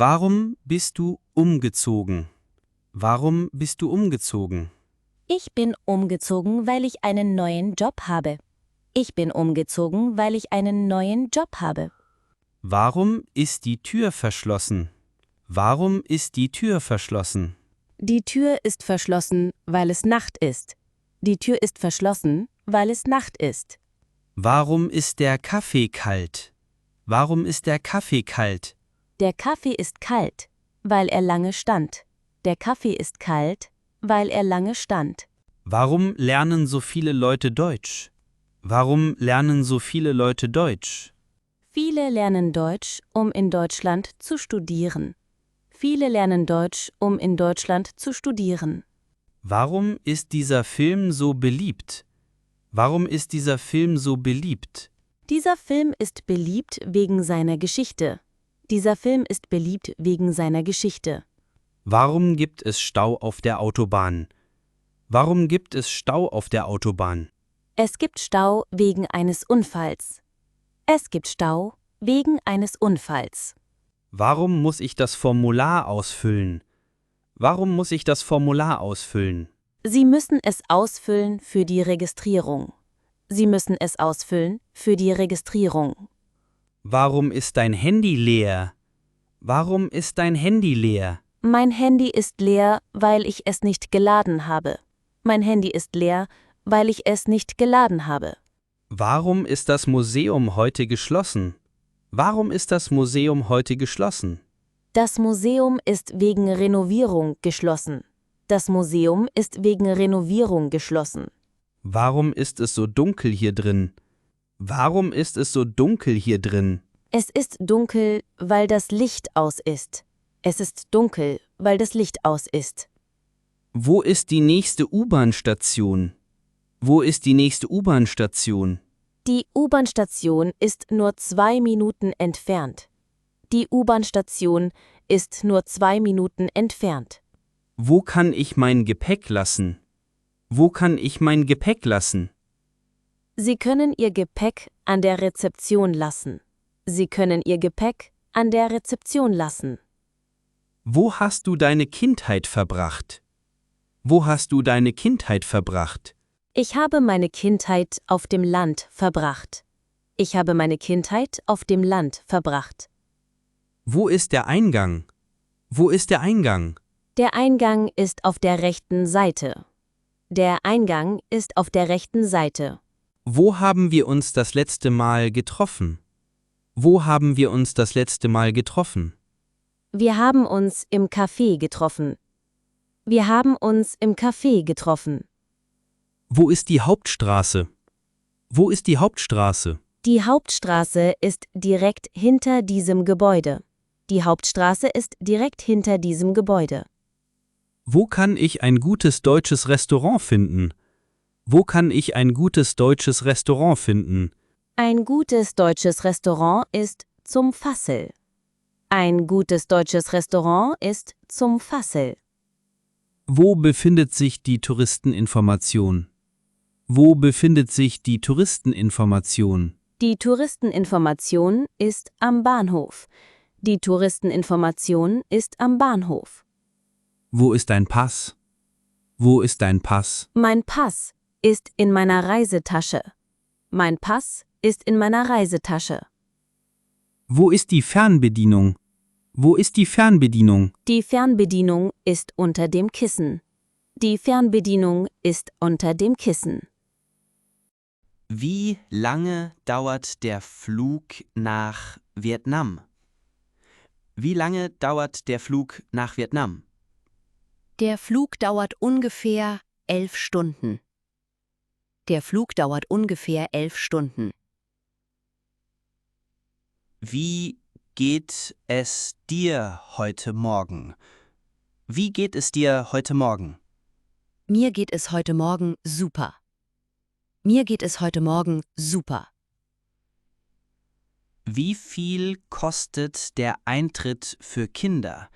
Warum bist du umgezogen? Warum bist du umgezogen? Ich bin umgezogen, weil ich einen neuen Job habe. Ich bin umgezogen, weil ich einen neuen Job habe. Warum ist die Tür verschlossen? Warum ist die Tür verschlossen? Die Tür ist verschlossen, weil es Nacht ist. Die Tür ist verschlossen, weil es Nacht ist. Warum ist der Kaffee kalt? Warum ist der Kaffee kalt? Der Kaffee ist kalt, weil er lange stand. Der Kaffee ist kalt, weil er lange stand. Warum lernen so viele Leute Deutsch? Warum lernen so viele Leute Deutsch? Viele lernen Deutsch, um in Deutschland zu studieren. Viele lernen Deutsch, um in Deutschland zu studieren. Warum ist dieser Film so beliebt? Warum ist dieser Film so beliebt? Dieser Film ist beliebt wegen seiner Geschichte. Dieser Film ist beliebt wegen seiner Geschichte. Warum gibt es Stau auf der Autobahn? Warum gibt es Stau auf der Autobahn? Es gibt Stau wegen eines Unfalls. Es gibt Stau wegen eines Unfalls. Warum muss ich das Formular ausfüllen? Warum muss ich das Formular ausfüllen? Sie müssen es ausfüllen für die Registrierung. Sie müssen es ausfüllen für die Registrierung. Warum ist dein Handy leer? Warum ist dein Handy leer? Mein Handy ist leer, weil ich es nicht geladen habe. Mein Handy ist leer, weil ich es nicht geladen habe. Warum ist das Museum heute geschlossen? Warum ist das Museum heute geschlossen? Das Museum ist wegen Renovierung geschlossen. Das Museum ist wegen Renovierung geschlossen. Warum ist es so dunkel hier drin? Warum ist es so dunkel hier drin? Es ist dunkel, weil das Licht aus ist. Es ist dunkel, weil das Licht aus ist. Wo ist die nächste U-Bahn-Station? Wo ist die nächste U-Bahn-Station? Die U-Bahn-Station ist nur 2 Minuten entfernt. Die U-Bahn-Station ist nur 2 Minuten entfernt. Wo kann ich mein Gepäck lassen? Wo kann ich mein Gepäck lassen? Sie können Ihr Gepäck an der Rezeption lassen. Sie können Ihr Gepäck an der Rezeption lassen. Wo hast du deine Kindheit verbracht? Wo hast du deine Kindheit verbracht? Ich habe meine Kindheit auf dem Land verbracht. Ich habe meine Kindheit auf dem Land verbracht. Wo ist der Eingang? Wo ist der Eingang? Der Eingang ist auf der rechten Seite. Der Eingang ist auf der rechten Seite. Wo haben wir uns das letzte Mal getroffen? Wo haben wir uns das letzte Mal getroffen? Wir haben uns im Café getroffen. Wir haben uns im Café getroffen. Wo ist die Hauptstraße? Wo ist die Hauptstraße? Die Hauptstraße ist direkt hinter diesem Gebäude. Die Hauptstraße ist direkt hinter diesem Gebäude. Wo kann ich ein gutes deutsches Restaurant finden? Wo kann ich ein gutes deutsches Restaurant finden? Ein gutes deutsches Restaurant ist zum Fassel. Ein gutes deutsches Restaurant ist zum Fassel. Wo befindet sich die Touristeninformation? Wo befindet sich die Touristeninformation? Die Touristeninformation ist am Bahnhof. Die Touristeninformation ist am Bahnhof. Wo ist dein Pass? Wo ist dein Pass? Mein Pass ist in meiner Reisetasche. Mein Pass ist in meiner Reisetasche. Wo ist die Fernbedienung? Wo ist die Fernbedienung? Die Fernbedienung ist unter dem Kissen. Die Fernbedienung ist unter dem Kissen. Wie lange dauert der Flug nach Vietnam? Wie lange dauert der Flug nach Vietnam? Der Flug dauert ungefähr 11 Stunden. Der Flug dauert ungefähr 11 Stunden. Wie geht es dir heute Morgen? Wie geht es dir heute Morgen? Mir geht es heute Morgen super. Mir geht es heute Morgen super. Wie viel kostet der Eintritt für Kinder?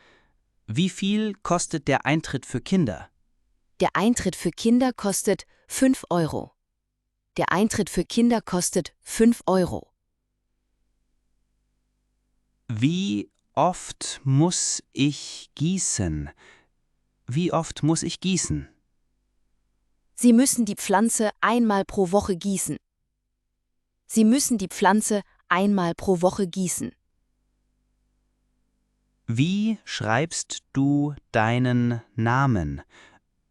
Wie viel kostet der Eintritt für Kinder? Der Eintritt für Kinder kostet 5 Euro. Der Eintritt für Kinder kostet 5 Euro. Wie oft muss ich gießen? Wie oft muss ich gießen? Sie müssen die Pflanze einmal pro Woche gießen. Sie müssen die Pflanze einmal pro Woche gießen. Wie schreibst du deinen Namen?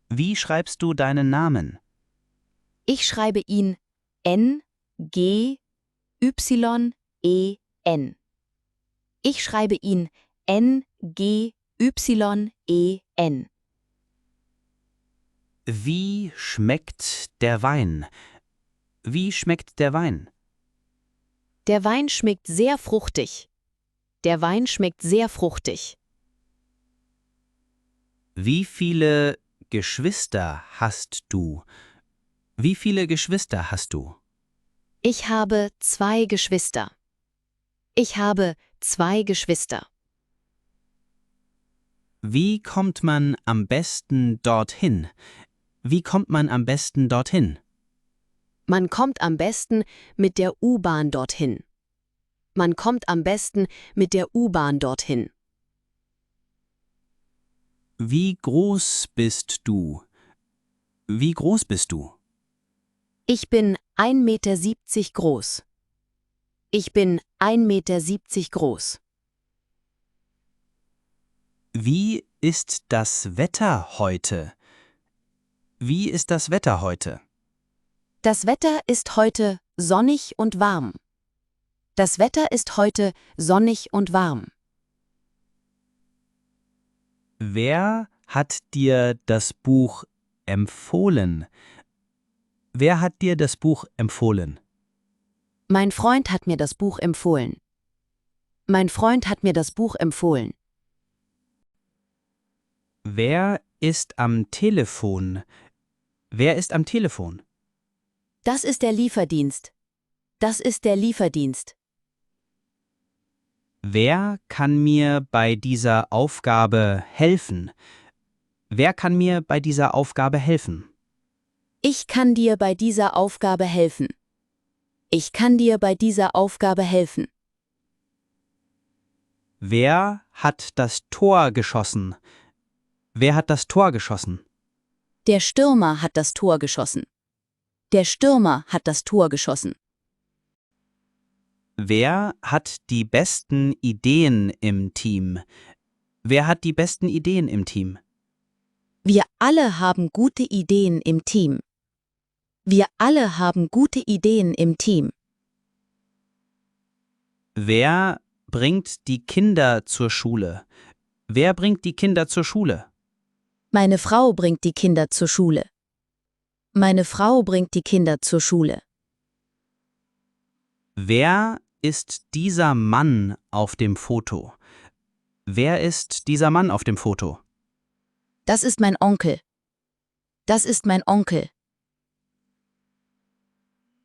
Wie schreibst du deinen Namen? Ich schreibe ihn N-G-Y-E-N. Ich schreibe ihn N-G-Y-E-N. Wie schmeckt der Wein? Wie schmeckt der Wein? Der Wein schmeckt sehr fruchtig. Der Wein schmeckt sehr fruchtig. Wie viele Geschwister hast du? Wie viele Geschwister hast du? Ich habe 2 Geschwister. Ich habe 2 Geschwister. Wie kommt man am besten dorthin? Wie kommt man am besten dorthin? Man kommt am besten mit der U-Bahn dorthin. Man kommt am besten mit der U-Bahn dorthin. Wie groß bist du? Wie groß bist du? Ich bin 1,70 Meter groß. Ich bin 1,70 Meter groß. Wie ist das Wetter heute? Wie ist das Wetter heute? Das Wetter ist heute sonnig und warm. Das Wetter ist heute sonnig und warm. Wer hat dir das Buch empfohlen? Wer hat dir das Buch empfohlen? Mein Freund hat mir das Buch empfohlen. Mein Freund hat mir das Buch empfohlen. Wer ist am Telefon? Wer ist am Telefon? Das ist der Lieferdienst. Das ist der Lieferdienst. Wer kann mir bei dieser Aufgabe helfen? Wer kann mir bei dieser Aufgabe helfen? Ich kann dir bei dieser Aufgabe helfen. Ich kann dir bei dieser Aufgabe helfen. Wer hat das Tor geschossen? Wer hat das Tor geschossen? Der Stürmer hat das Tor geschossen. Der Stürmer hat das Tor geschossen. Wer hat die besten Ideen im Team? Wer hat die besten Ideen im Team? Wir alle haben gute Ideen im Team. Wir alle haben gute Ideen im Team. Wer bringt die Kinder zur Schule? Wer bringt die Kinder zur Schule? Meine Frau bringt die Kinder zur Schule. Meine Frau bringt die Kinder zur Schule. Wer ist dieser Mann auf dem Foto? Wer ist dieser Mann auf dem Foto? Das ist mein Onkel. Das ist mein Onkel.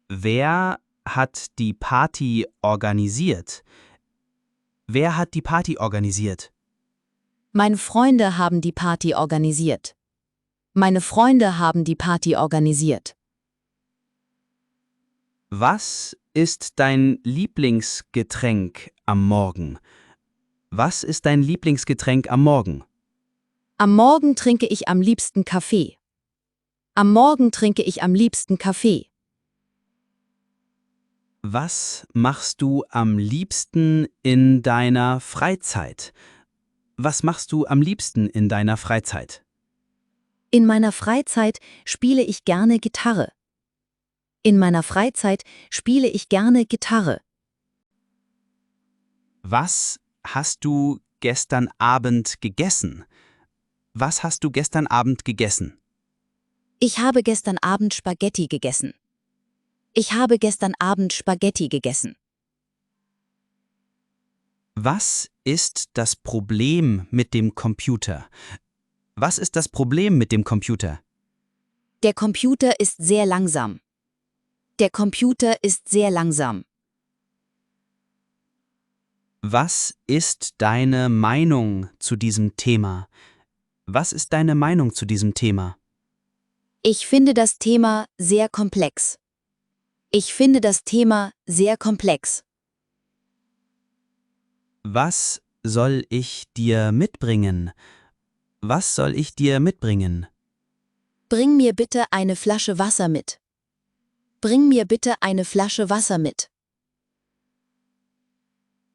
Wer hat die Party organisiert? Wer hat die Party organisiert? Meine Freunde haben die Party organisiert. Meine Freunde haben die Party organisiert. Was ist dein Lieblingsgetränk am Morgen? Was ist dein Lieblingsgetränk am Morgen? Am Morgen trinke ich am liebsten Kaffee. Am Morgen trinke ich am liebsten Kaffee. Was machst du am liebsten in deiner Freizeit? Was machst du am liebsten in deiner Freizeit? In meiner Freizeit spiele ich gerne Gitarre. In meiner Freizeit spiele ich gerne Gitarre. Was hast du gestern Abend gegessen? Was hast du gestern Abend gegessen? Ich habe gestern Abend Spaghetti gegessen. Ich habe gestern Abend Spaghetti gegessen. Was ist das Problem mit dem Computer? Was ist das Problem mit dem Computer? Der Computer ist sehr langsam. Der Computer ist sehr langsam. Was ist deine Meinung zu diesem Thema? Was ist deine Meinung zu diesem Thema? Ich finde das Thema sehr komplex. Ich finde das Thema sehr komplex. Was soll ich dir mitbringen? Was soll ich dir mitbringen? Bring mir bitte eine Flasche Wasser mit. Bring mir bitte eine Flasche Wasser mit.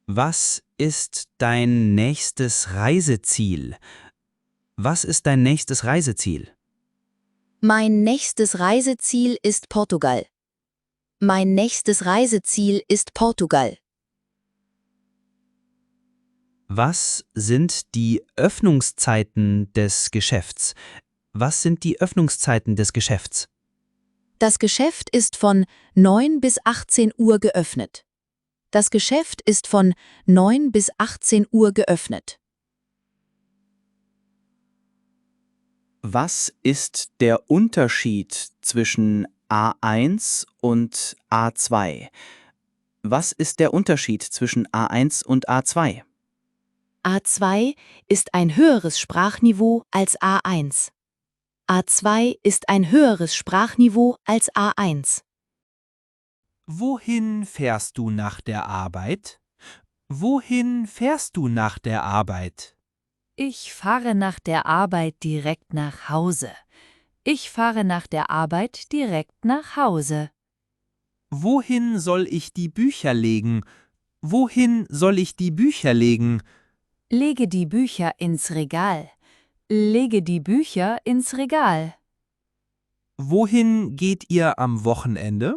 Was ist dein nächstes Reiseziel? Was ist dein nächstes Reiseziel? Mein nächstes Reiseziel ist Portugal. Mein nächstes Reiseziel ist Portugal. Was sind die Öffnungszeiten des Geschäfts? Was sind die Öffnungszeiten des Geschäfts? Das Geschäft ist von 9 bis 18 Uhr geöffnet. Das Geschäft ist von 9 bis 18 Uhr geöffnet. Was ist der Unterschied zwischen A1 und A2? Was ist der Unterschied zwischen A1 und A2? A2 ist ein höheres Sprachniveau als A1. A2 ist ein höheres Sprachniveau als A1. Wohin fährst du nach der Arbeit? Wohin fährst du nach der Arbeit? Ich fahre nach der Arbeit direkt nach Hause. Ich fahre nach der Arbeit direkt nach Hause. Wohin soll ich die Bücher legen? Wohin soll ich die Bücher legen? Lege die Bücher ins Regal. Lege die Bücher ins Regal. Wohin geht ihr am Wochenende?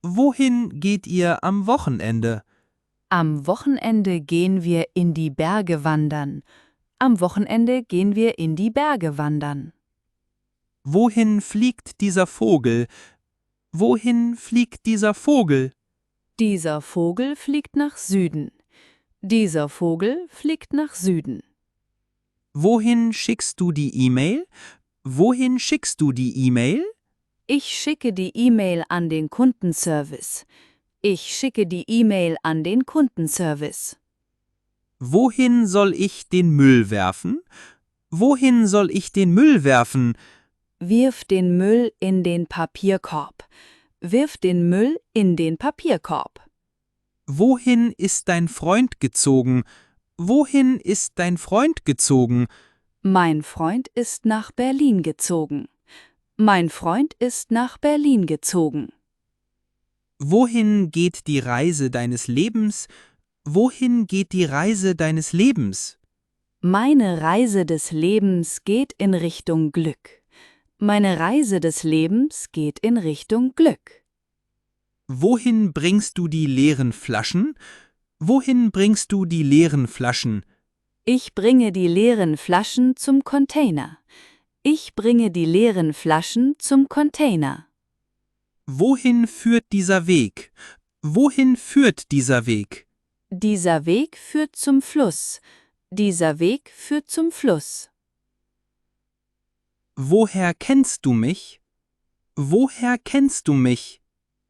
Wohin geht ihr am Wochenende? Am Wochenende gehen wir in die Berge wandern. Am Wochenende gehen wir in die Berge wandern. Wohin fliegt dieser Vogel? Wohin fliegt dieser Vogel? Dieser Vogel fliegt nach Süden. Dieser Vogel fliegt nach Süden. Wohin schickst du die E-Mail? Wohin schickst du die E-Mail? Ich schicke die E-Mail an den Kundenservice. Ich schicke die E-Mail an den Kundenservice. Wohin soll ich den Müll werfen? Wohin soll ich den Müll werfen? Wirf den Müll in den Papierkorb. Wirf den Müll in den Papierkorb. Wohin ist dein Freund gezogen? Wohin ist dein Freund gezogen? Mein Freund ist nach Berlin gezogen. Mein Freund ist nach Berlin gezogen. Wohin geht die Reise deines Lebens? Wohin geht die Reise deines Lebens? Meine Reise des Lebens geht in Richtung Glück. Meine Reise des Lebens geht in Richtung Glück. Wohin bringst du die leeren Flaschen? Wohin bringst du die leeren Flaschen? Ich bringe die leeren Flaschen zum Container. Ich bringe die leeren Flaschen zum Container. Wohin führt dieser Weg? Wohin führt dieser Weg? Dieser Weg führt zum Fluss. Dieser Weg führt zum Fluss. Woher kennst du mich? Woher kennst du mich?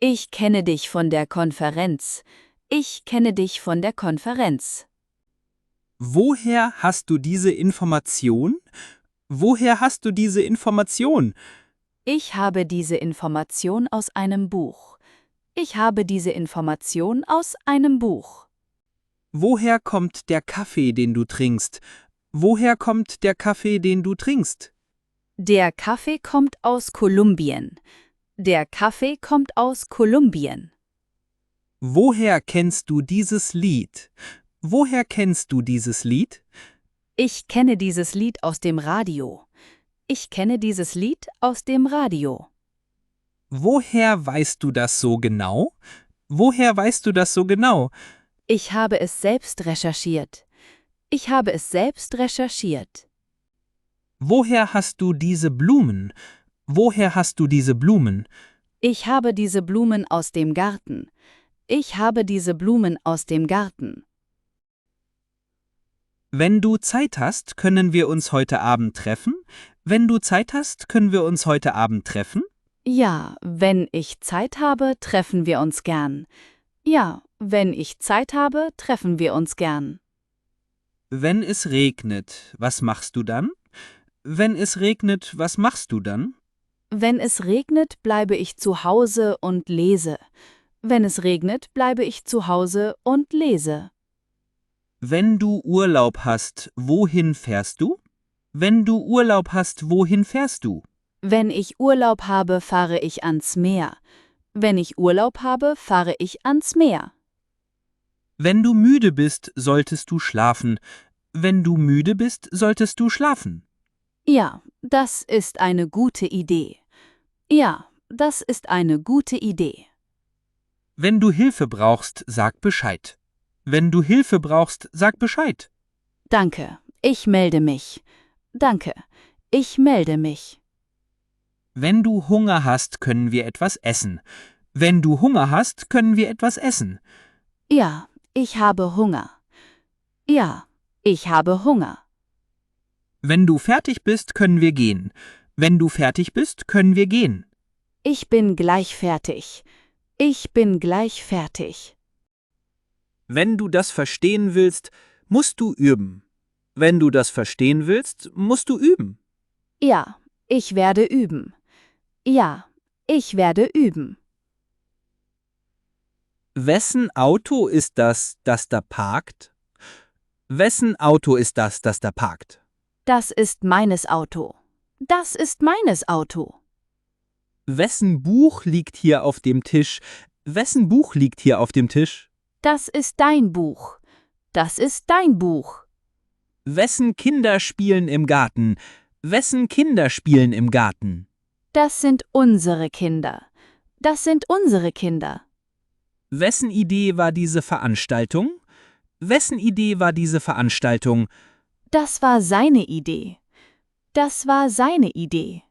Ich kenne dich von der Konferenz. Ich kenne dich von der Konferenz. Woher hast du diese Information? Woher hast du diese Information? Ich habe diese Information aus einem Buch. Ich habe diese Information aus einem Buch. Woher kommt der Kaffee, den du trinkst? Woher kommt der Kaffee, den du trinkst? Der Kaffee kommt aus Kolumbien. Der Kaffee kommt aus Kolumbien. Woher kennst du dieses Lied? Woher kennst du dieses Lied? Ich kenne dieses Lied aus dem Radio. Ich kenne dieses Lied aus dem Radio. Woher weißt du das so genau? Woher weißt du das so genau? Ich habe es selbst recherchiert. Ich habe es selbst recherchiert. Woher hast du diese Blumen? Woher hast du diese Blumen? Ich habe diese Blumen aus dem Garten. Ich habe diese Blumen aus dem Garten. Wenn du Zeit hast, können wir uns heute Abend treffen? Wenn du Zeit hast, können wir uns heute Abend treffen? Ja, wenn ich Zeit habe, treffen wir uns gern. Ja, wenn ich Zeit habe, treffen wir uns gern. Wenn es regnet, was machst du dann? Wenn es regnet, was machst du dann? Wenn es regnet, bleibe ich zu Hause und lese. Wenn es regnet, bleibe ich zu Hause und lese. Wenn du Urlaub hast, wohin fährst du? Wenn du Urlaub hast, wohin fährst du? Wenn ich Urlaub habe, fahre ich ans Meer. Wenn ich Urlaub habe, fahre ich ans Meer. Wenn du müde bist, solltest du schlafen. Wenn du müde bist, solltest du schlafen. Ja, das ist eine gute Idee. Ja, das ist eine gute Idee. Wenn du Hilfe brauchst, sag Bescheid. Wenn du Hilfe brauchst, sag Bescheid. Danke, ich melde mich. Danke, ich melde mich. Wenn du Hunger hast, können wir etwas essen. Wenn du Hunger hast, können wir etwas essen. Ja, ich habe Hunger. Ja, ich habe Hunger. Wenn du fertig bist, können wir gehen. Wenn du fertig bist, können wir gehen. Ich bin gleich fertig. Ich bin gleich fertig. Wenn du das verstehen willst, musst du üben. Wenn du das verstehen willst, musst du üben. Ja, ich werde üben. Ja, ich werde üben. Wessen Auto ist das, das da parkt? Wessen Auto ist das, das da parkt? Das ist meines Auto. Das ist meines Auto. Wessen Buch liegt hier auf dem Tisch? Wessen Buch liegt hier auf dem Tisch? Das ist dein Buch. Das ist dein Buch. Wessen Kinder spielen im Garten? Wessen Kinder spielen im Garten? Das sind unsere Kinder. Das sind unsere Kinder. Wessen Idee war diese Veranstaltung? Wessen Idee war diese Veranstaltung? Das war seine Idee. Das war seine Idee.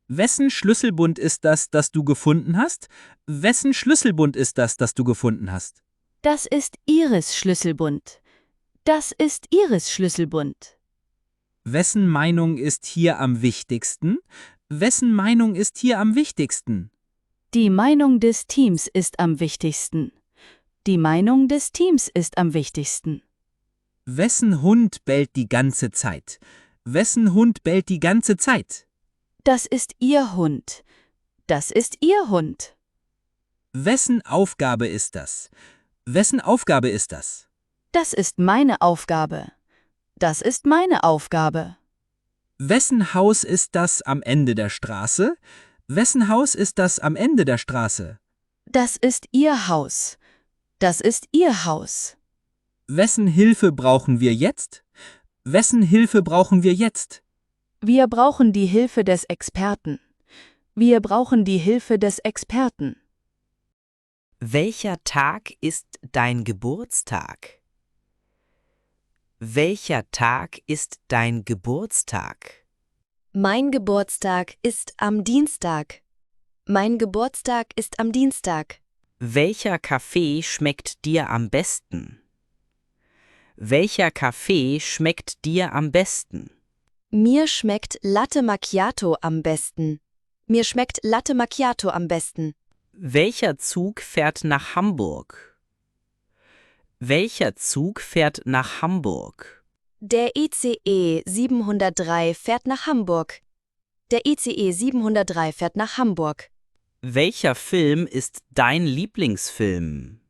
Wessen Schlüsselbund ist das, das du gefunden hast? Wessen Schlüsselbund ist das, das du gefunden hast? Das ist Iris Schlüsselbund. Das ist Iris Schlüsselbund. Wessen Meinung ist hier am wichtigsten? Wessen Meinung ist hier am wichtigsten? Die Meinung des Teams ist am wichtigsten. Die Meinung des Teams ist am wichtigsten. Wessen Hund bellt die ganze Zeit? Wessen Hund bellt die ganze Zeit? Das ist Ihr Hund. Das ist Ihr Hund. Wessen Aufgabe ist das? Wessen Aufgabe ist das? Das ist meine Aufgabe. Das ist meine Aufgabe. Wessen Haus ist das am Ende der Straße? Wessen Haus ist das am Ende der Straße? Das ist Ihr Haus. Das ist Ihr Haus. Wessen Hilfe brauchen wir jetzt? Wessen Hilfe brauchen wir jetzt? Wir brauchen die Hilfe des Experten. Wir brauchen die Hilfe des Experten. Welcher Tag ist dein Geburtstag? Welcher Tag ist dein Geburtstag? Mein Geburtstag ist am Dienstag. Mein Geburtstag ist am Dienstag. Welcher Kaffee schmeckt dir am besten? Welcher Kaffee schmeckt dir am besten? Mir schmeckt Latte Macchiato am besten. Mir schmeckt Latte Macchiato am besten. Welcher Zug fährt nach Hamburg? Welcher Zug fährt nach Hamburg? Der ICE 703 fährt nach Hamburg. Der ICE 703 fährt nach Hamburg. Welcher Film ist dein Lieblingsfilm?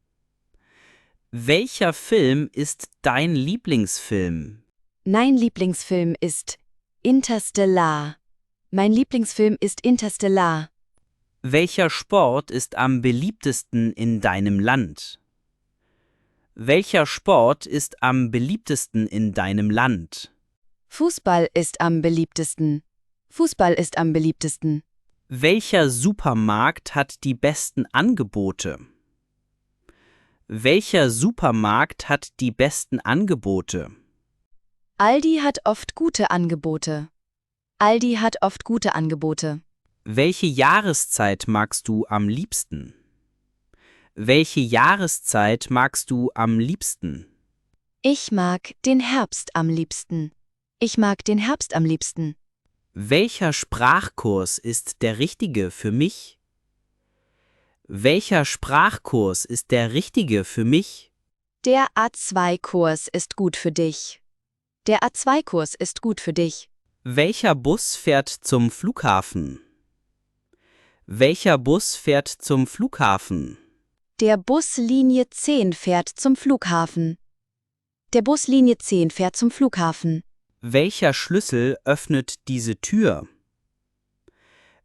Welcher Film ist dein Lieblingsfilm? Mein Lieblingsfilm ist Interstellar. Mein Lieblingsfilm ist Interstellar. Welcher Sport ist am beliebtesten in deinem Land? Welcher Sport ist am beliebtesten in deinem Land? Fußball ist am beliebtesten. Fußball ist am beliebtesten. Welcher Supermarkt hat die besten Angebote? Welcher Supermarkt hat die besten Angebote? Aldi hat oft gute Angebote. Aldi hat oft gute Angebote. Welche Jahreszeit magst du am liebsten? Welche Jahreszeit magst du am liebsten? Ich mag den Herbst am liebsten. Ich mag den Herbst am liebsten. Welcher Sprachkurs ist der richtige für mich? Welcher Sprachkurs ist der richtige für mich? Der A2-Kurs ist gut für dich. Der A2-Kurs ist gut für dich. Welcher Bus fährt zum Flughafen? Welcher Bus fährt zum Flughafen? Der Bus Linie 10 fährt zum Flughafen. Der Bus Linie 10 fährt zum Flughafen. Welcher Schlüssel öffnet diese Tür?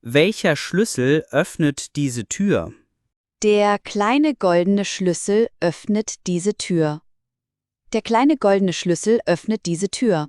Welcher Schlüssel öffnet diese Tür? Der kleine goldene Schlüssel öffnet diese Tür. Der kleine goldene Schlüssel öffnet diese Tür.